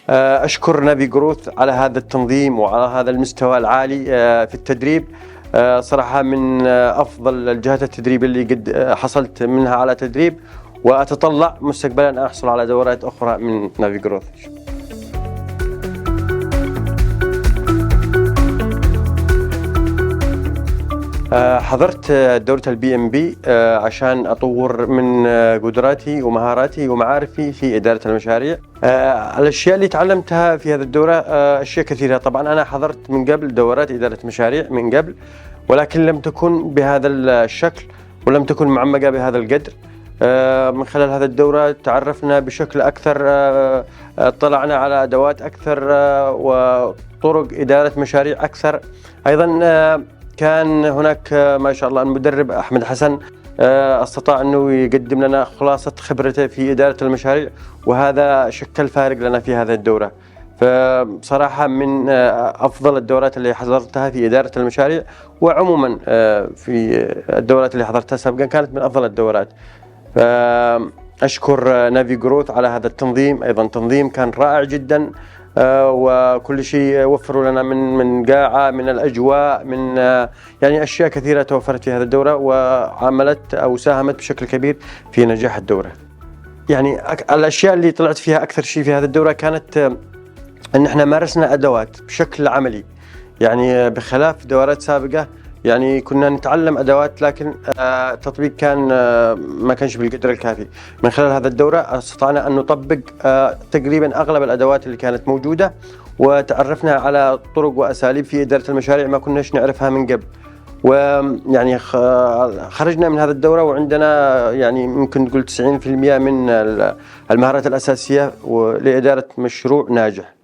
أشكر نافي جروث على هذا التنظيم وعلى هذا المستوى العالي في التدريب. صراحة من أفضل الجهات التدريب اللي قد حصلت منها على تدريب، وأتطلع مستقبلا أن أحصل على دورات أخرى من نافي جروث. حضرت دورة الBMB عشان أطور من قدراتي ومهاراتي ومعارفي في إدارة المشاريع. الأشياء اللي تعلمتها في هذه الدورة أشياء كثيرة. طبعا أنا حضرت من قبل دورات إدارة مشاريع من قبل، ولكن لم تكن بهذا الشكل ولم تكن معمقة بهذا القدر. من خلال هذه الدورة تعرفنا بشكل أكثر، اطلعنا على أدوات أكثر وطرق إدارة مشاريع أكثر. أيضا كان هناك ما شاء الله المدرب أحمد حسن استطاع أنه يقدم لنا خلاصة خبرته في إدارة المشاريع، وهذا شكل فارق لنا في هذه الدورة. فبصراحة من أفضل الدورات اللي حضرتها في إدارة المشاريع، وعموما في الدورات اللي حضرتها سابقا كانت من أفضل الدورات. فأشكر نافي جروث على هذا التنظيم. أيضا تنظيم كان رائع جدا، وكل شيء وفروا لنا من قاعة، من الأجواء، من يعني أشياء كثيرة توفرت في هذه الدورة، وعملت أو ساهمت بشكل كبير في نجاح الدورة. يعني الأشياء اللي طلعت فيها أكثر شيء في هذه الدورة كانت أن احنا مارسنا أدوات بشكل عملي، يعني بخلاف دورات سابقة يعني كنا نتعلم أدوات، لكن التطبيق كان ما كانش بالقدر الكافي. من خلال هذا الدورة استطعنا أن نطبق تقريبا أغلب الأدوات اللي كانت موجودة، وتعرفنا على طرق وأساليب في إدارة المشاريع ما كناش نعرفها من قبل. ويعني خرجنا من هذا الدورة وعندنا يعني ممكن نقول 90% من المهارات الأساسية لإدارة مشروع ناجح.